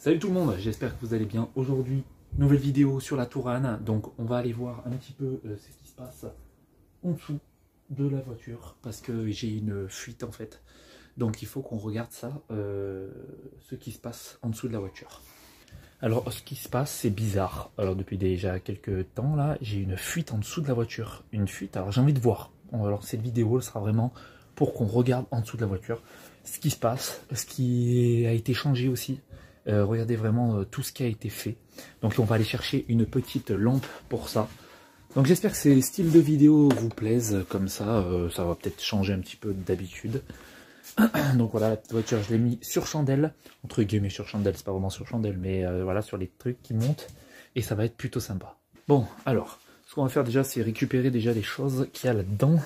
Salut tout le monde, j'espère que vous allez bien. Aujourd'hui, nouvelle vidéo sur la Tourane. Donc on va aller voir un petit peu ce qui se passe en dessous de la voiture. Parce que j'ai une fuite en fait. Donc il faut qu'on regarde ça, ce qui se passe en dessous de la voiture. Alors ce qui se passe, c'est bizarre. Alors depuis déjà quelques temps là, j'ai une fuite en dessous de la voiture. Une fuite, alors j'ai envie de voir. Alors cette vidéo, elle sera vraiment pour qu'on regarde en dessous de la voiture ce qui se passe, ce qui a été changé aussi. Regardez vraiment tout ce qui a été fait. Donc on va aller chercher une petite lampe pour ça. Donc j'espère que ces styles de vidéo vous plaisent. Comme ça, ça va peut-être changer un petit peu d'habitude. Donc voilà, la voiture je l'ai mis sur chandelle. Entre guillemets sur chandelle, c'est pas vraiment sur chandelle. Mais voilà, sur les trucs qui montent. Et ça va être plutôt sympa. Bon, alors, ce qu'on va faire déjà, c'est récupérer déjà les choses qu'il y a là-dedans.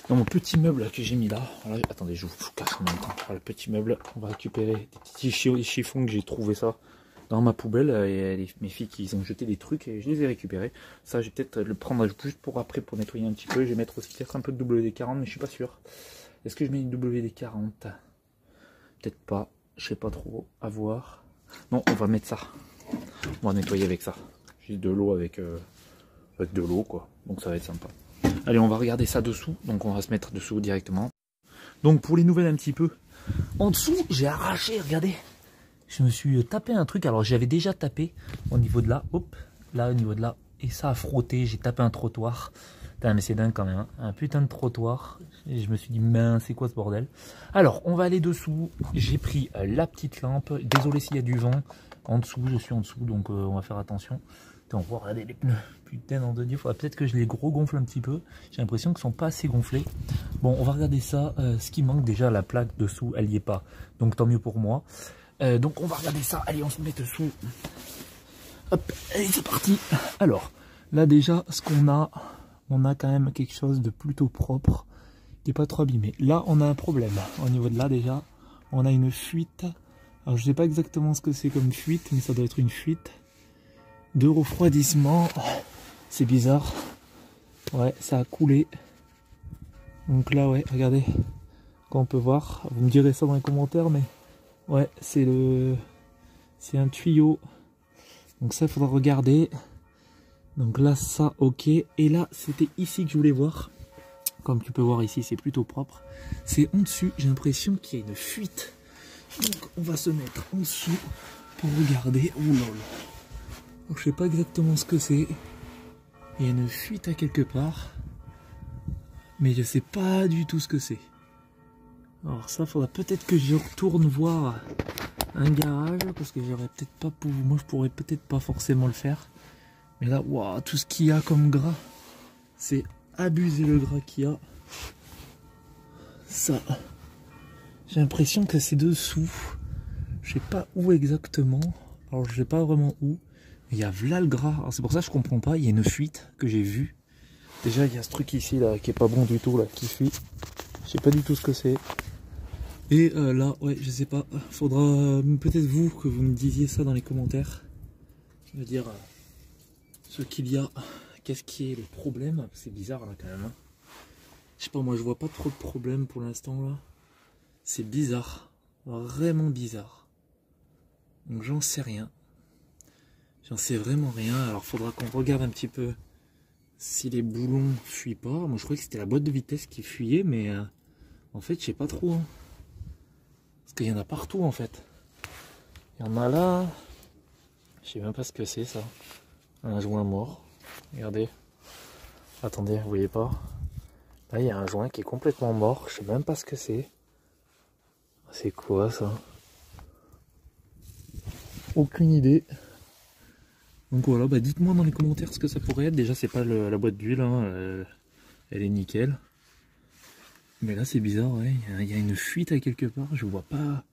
Dans mon petit meuble que j'ai mis là, voilà, attendez, je vous casse en même temps. Voilà, le petit meuble, on va récupérer des petits chiffons que j'ai trouvé ça dans ma poubelle. Et mes filles qui ont jeté des trucs et je les ai récupérés. Ça, je vais peut-être le prendre juste pour après pour nettoyer un petit peu. Je vais mettre aussi peut-être un peu de WD-40, mais je suis pas sûr. Est-ce que je mets une WD-40? Peut-être pas, je sais pas trop, à voir. Non, on va mettre ça. On va nettoyer avec ça. Juste de l'eau avec de l'eau quoi. Donc ça va être sympa. Allez, on va regarder ça dessous, donc on va se mettre dessous directement. Donc pour les nouvelles un petit peu, en dessous j'ai arraché, regardez. Je me suis tapé un truc, alors j'avais déjà tapé au niveau de là, hop, là au niveau de là, et ça a frotté, j'ai tapé un trottoir. Putain mais c'est dingue quand même, hein. Un putain de trottoir, et je me suis dit mince c'est quoi ce bordel. Alors on va aller dessous, j'ai pris la petite lampe, désolé s'il y a du vent, en dessous, je suis en dessous, donc on va faire attention. On va regarder les pneus. Putain, nom de Dieu, faudra peut-être que je les gros gonfle un petit peu. J'ai l'impression qu'ils sont pas assez gonflés. Bon, on va regarder ça. Ce qui manque déjà, la plaque dessous, elle y est pas. Donc tant mieux pour moi. Donc on va regarder ça. Allez, on se met dessous. Hop, allez, c'est parti. Alors, là déjà, ce qu'on a, on a quand même quelque chose de plutôt propre, qui est pas trop abîmé. Là, on a un problème. Au niveau de là déjà, on a une fuite. Alors je sais pas exactement ce que c'est comme fuite, mais ça doit être une fuite de refroidissement. C'est bizarre. Ouais, ça a coulé. Donc là, ouais, regardez. Quand on peut voir, vous me direz ça dans les commentaires, mais ouais, c'est un tuyau. Donc ça, il faudra regarder. Donc là, ça, ok. Et là, c'était ici que je voulais voir. Comme tu peux voir ici, c'est plutôt propre. C'est en dessus, j'ai l'impression qu'il y a une fuite. Donc on va se mettre en dessous pour regarder. Ouh là là. Je sais pas exactement ce que c'est. Il y a une fuite à quelque part. Mais je sais pas du tout ce que c'est. Alors ça, faudra peut-être que je retourne voir un garage. Parce que j'aurais peut-être pas pour moi, je pourrais peut-être pas forcément le faire. Mais là, waouh, tout ce qu'il y a comme gras. C'est abusé le gras qu'il y a. Ça. J'ai l'impression que c'est dessous. Je sais pas où exactement. Alors je sais pas vraiment où. Il y a là le gras, c'est pour ça que je comprends pas, il y a une fuite que j'ai vue. Déjà il y a ce truc ici là qui est pas bon du tout là, qui fuit. Je sais pas du tout ce que c'est. Et là, ouais, je sais pas, faudra peut-être vous que vous me disiez ça dans les commentaires. Je veux dire ce qu'il y a, qu'est-ce qui est le problème, c'est bizarre là quand même. Hein. Je sais pas, moi je vois pas trop de problème pour l'instant là. C'est bizarre, vraiment bizarre. Donc j'en sais rien. J'en sais vraiment rien, alors faudra qu'on regarde un petit peu si les boulons fuient pas. Moi je croyais que c'était la boîte de vitesse qui fuyait, mais en fait je sais pas trop. Hein. Parce qu'il y en a partout en fait. Il y en a là, je sais même pas ce que c'est ça. Un joint mort, regardez. Attendez, vous voyez pas? Là il y a un joint qui est complètement mort, je sais même pas ce que c'est. C'est quoi ça? Aucune idée. Donc voilà, bah dites-moi dans les commentaires ce que ça pourrait être. Déjà c'est pas la boîte d'huile, hein, elle est nickel. Mais là c'est bizarre, ouais, il y a une fuite à quelque part, je vois pas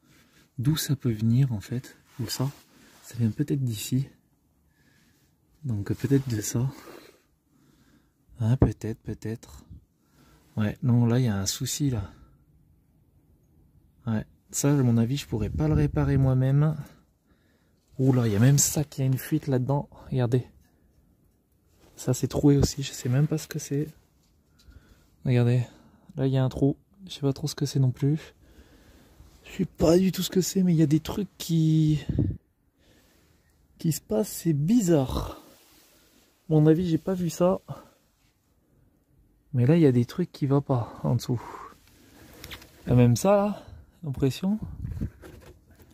d'où ça peut venir en fait. Ou ça vient peut-être d'ici. Donc peut-être de ça. Ah peut-être. Ouais, non là il y a un souci là. Ouais, ça à mon avis je pourrais pas le réparer moi-même. Ouh là, il y a même ça qui a une fuite là-dedans. Regardez. Ça c'est troué aussi, je sais même pas ce que c'est. Regardez. Là il y a un trou. Je sais pas trop ce que c'est non plus. Je sais pas du tout ce que c'est, mais il y a des trucs qui qui se passe, c'est bizarre. À mon avis, j'ai pas vu ça. Mais là, il y a des trucs qui vont pas en dessous. Et même ça, là, l'impression,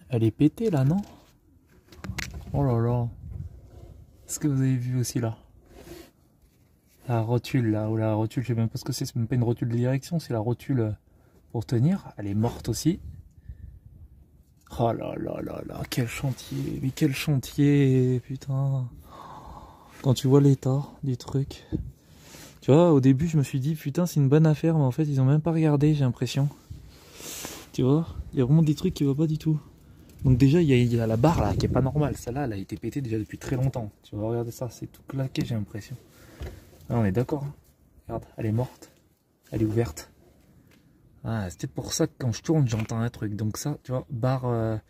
elle est pétée, là, non? Oh là là. Est-ce que vous avez vu aussi, là? La rotule, là, ou la rotule, je sais même pas ce que c'est même pas une rotule de direction, c'est la rotule pour tenir. Elle est morte aussi. Oh là là là là, quel chantier, mais quel chantier, putain. Quand tu vois l'état du truc. Tu vois, au début, je me suis dit, putain, c'est une bonne affaire, mais en fait, ils ont même pas regardé, j'ai l'impression. Tu vois, il y a vraiment des trucs qui vont pas du tout. Donc déjà, il y a la barre, là, qui est pas normale. Celle-là, elle a été pétée déjà depuis très longtemps. Tu vois, regardez ça, c'est tout claqué, j'ai l'impression. Ah, on est d'accord, hein. Regarde, elle est morte. Elle est ouverte. Ah, c'est peut-être pour ça que quand je tourne, j'entends un truc. Donc ça, tu vois, barre,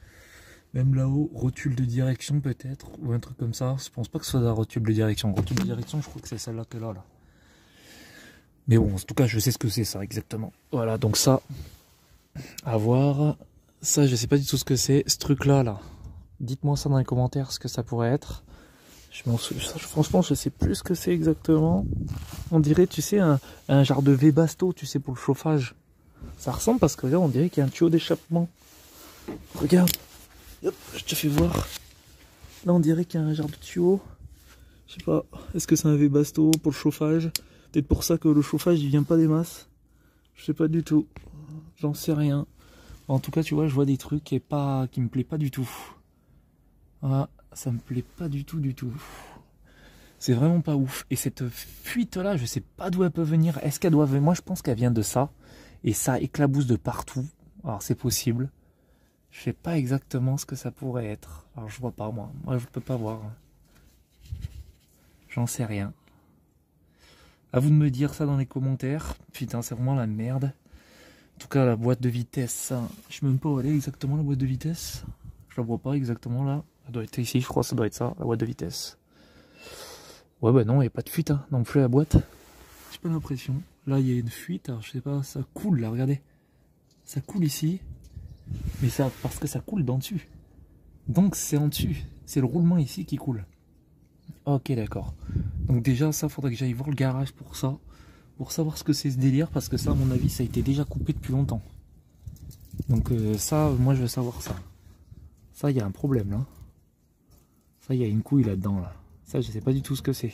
même là-haut, rotule de direction peut-être, ou un truc comme ça. Je pense pas que ce soit la rotule de direction. Rotule de direction, je crois que c'est celle-là que là. Mais bon, en tout cas, je sais ce que c'est ça, exactement. Voilà, donc ça, à voir. Ça, je sais pas du tout ce que c'est. Ce truc-là, là. Dites-moi ça dans les commentaires, ce que ça pourrait être. Franchement, je sais plus ce que c'est exactement. On dirait, tu sais, un genre de Webasto, tu sais, pour le chauffage. Ça ressemble parce que là, on dirait qu'il y a un tuyau d'échappement. Regarde. Hop, je te fais voir. Là, on dirait qu'il y a un genre de tuyau. Je sais pas. Est-ce que c'est un Webasto pour le chauffage? Peut-être pour ça que le chauffage, il vient pas des masses. Je sais pas du tout. J'en sais rien. En tout cas, tu vois, je vois des trucs qui me plaît pas du tout. Voilà, ça me plaît pas du tout, du tout. C'est vraiment pas ouf. Et cette fuite-là, je sais pas d'où elle peut venir. Est-ce qu'elle doit venir? Moi, je pense qu'elle vient de ça. Et ça éclabousse de partout. Alors, c'est possible. Je sais pas exactement ce que ça pourrait être. Alors, je vois pas, moi. Moi, je peux pas voir. J'en sais rien. À vous de me dire ça dans les commentaires. Putain, c'est vraiment la merde. En tout cas, la boîte de vitesse, ça, je sais même pas où elle est exactement, la boîte de vitesse. Je la vois pas exactement là. Elle doit être ici, je crois, ça doit être ça, la boîte de vitesse. Ouais, bah non, il n'y a pas de fuite, hein, non plus la boîte. J'ai pas l'impression. Là, il y a une fuite, alors je sais pas, ça coule là, regardez. Ça coule ici. Mais ça, parce que ça coule d'en dessus. Donc c'est en dessus. C'est le roulement ici qui coule. Ok, d'accord. Donc déjà, ça, faudrait que j'aille voir le garage pour ça. Pour savoir ce que c'est ce délire, parce que ça, à mon avis, ça a été déjà coupé depuis longtemps. Donc ça, moi, je veux savoir ça. Ça, il y a un problème, là. Ça, il y a une couille là-dedans, là. Ça, je sais pas du tout ce que c'est.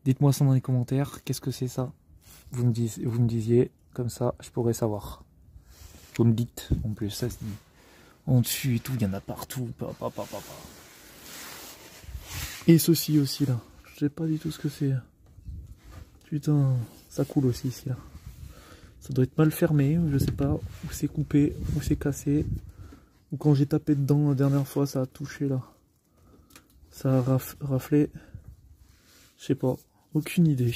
Dites-moi ça dans les commentaires. Qu'est-ce que c'est ça? Vous me disiez, comme ça, je pourrais savoir. Vous me dites, en plus, ça se dit. En dessus et tout, il y en a partout. Et ceci aussi, là. Je sais pas du tout ce que c'est. Putain, ça coule aussi ici, là. Ça doit être mal fermé, je sais pas. Ou c'est coupé, ou c'est cassé. Ou quand j'ai tapé dedans la dernière fois, ça a touché, là. Ça a raflé. Je sais pas. Aucune idée.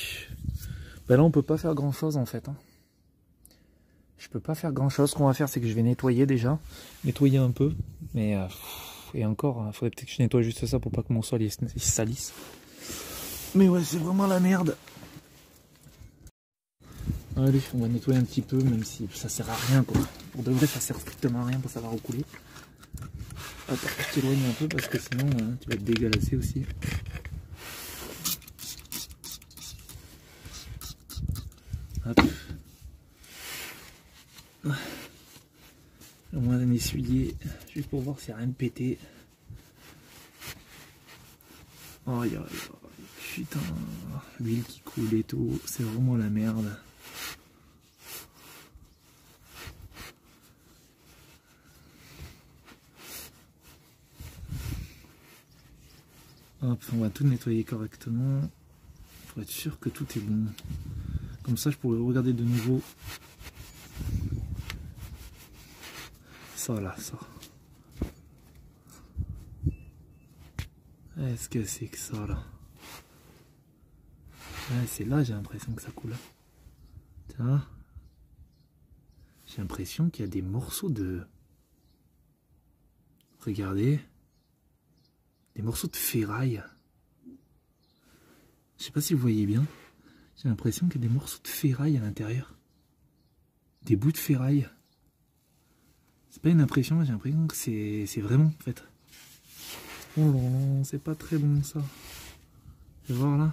Ben là, on peut pas faire grand chose, en fait. Hein. Je peux pas faire grand chose. Ce qu'on va faire, c'est que je vais nettoyer déjà. Nettoyer un peu. Mais, et encore, il faudrait peut-être que je nettoie juste ça pour pas que mon sol il se salisse. Mais ouais, c'est vraiment la merde. Allez, on va nettoyer un petit peu, même si ça sert à rien, quoi. Pour de vrai, ça sert strictement à rien, parce que ça va recouler. Attends, je t'éloigne un peu, parce que sinon, tu vas te dégalasser aussi. Hop. Au moins d'un essuyer, juste pour voir s'il n'y a rien de pété. Oh, putain, l'huile qui coule et tout, c'est vraiment la merde. Hop, on va tout nettoyer correctement pour être sûr que tout est bon. Comme ça, je pourrais regarder de nouveau. Ça là, ça. Est-ce que c'est que ça là? Ouais, c'est là, j'ai l'impression que ça coule. Tiens. J'ai l'impression qu'il y a des morceaux de... Regardez. Des morceaux de ferraille. Je sais pas si vous voyez bien. J'ai l'impression qu'il y a des morceaux de ferraille à l'intérieur. Des bouts de ferraille. C'est pas une impression, j'ai l'impression que c'est vraiment en fait. Oh là là, c'est pas très bon ça. Tu vas voir là.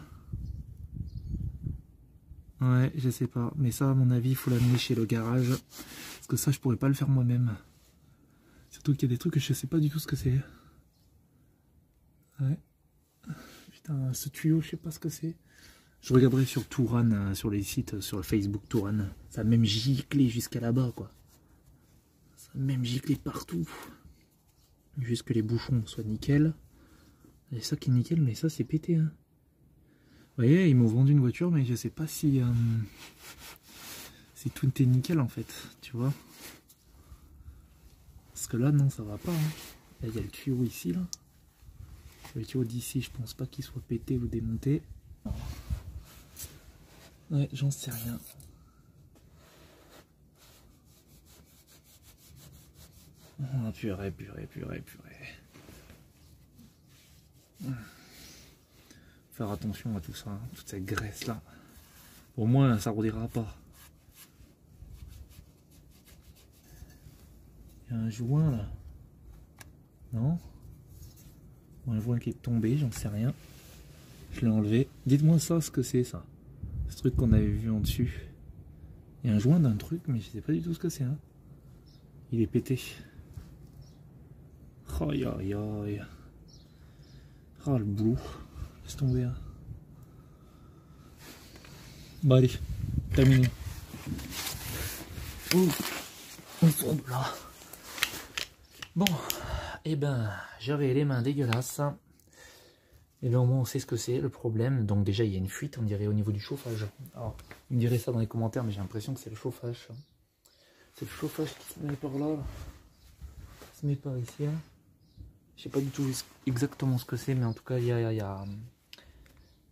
Ouais, je sais pas. Mais ça, à mon avis, il faut l'amener chez le garage. Parce que ça, je pourrais pas le faire moi-même. Surtout qu'il y a des trucs que je sais pas du tout ce que c'est. Ouais. Putain, ce tuyau, je sais pas ce que c'est. Je regarderai sur Touran, sur les sites, sur le Facebook Touran. Ça a même giclé jusqu'à là-bas, quoi. Ça a même giclé partout. Juste que les bouchons soient nickel. Et ça qui est nickel, mais ça c'est pété. Hein. Vous voyez, ils m'ont vendu une voiture, mais je sais pas si tout est nickel en fait, tu vois. Parce que là, non, ça va pas. Hein. Là, il y a le tuyau ici, là. Le tuyau d'ici, je pense pas qu'il soit pété ou démonté. Non. Ouais, j'en sais rien. Oh, purée. Faire attention à tout ça, hein, toute cette graisse là. Au moins, ça redira pas. Il y a un joint là. Non? Un joint qui est tombé, j'en sais rien. Je l'ai enlevé. Dites-moi ça, ce que c'est ça. Ce truc qu'on avait vu en dessus. Il y a un joint d'un truc, mais je sais pas du tout ce que c'est. Hein. Il est pété. Aïe aïe aïe. Ah le boulot. Laisse tomber. Hein. Bon allez, terminé. On tombe là. Bon, et ben j'avais les mains dégueulasses. Et bien au moins on sait ce que c'est le problème. Donc déjà il y a une fuite, on dirait au niveau du chauffage. Alors, vous me direz ça dans les commentaires, mais j'ai l'impression que c'est le chauffage. C'est le chauffage qui se met par là. Qui se met par ici. Hein. Je sais pas du tout exactement ce que c'est, mais en tout cas il y a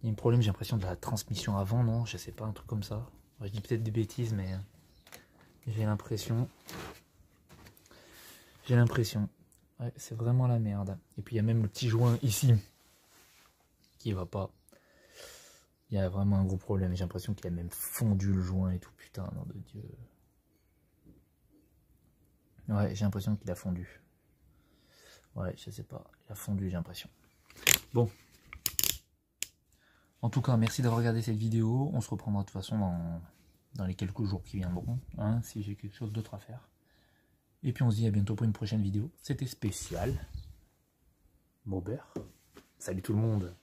un problème, j'ai l'impression, de la transmission avant, non? Je sais pas, un truc comme ça. Je dis peut-être des bêtises, mais j'ai l'impression. Ouais, c'est vraiment la merde. Et puis il y a même le petit joint ici qui va pas. Il y a vraiment un gros problème. J'ai l'impression qu'il a même fondu le joint et tout. Putain, nom de Dieu. Ouais, j'ai l'impression qu'il a fondu. Ouais, je sais pas. Il a fondu, j'ai l'impression. Bon. En tout cas, merci d'avoir regardé cette vidéo. On se reprendra de toute façon dans les quelques jours qui viendront. Hein, si j'ai quelque chose d'autre à faire. Et puis on se dit à bientôt pour une prochaine vidéo. C'était spécial. Maubert. Salut tout le monde.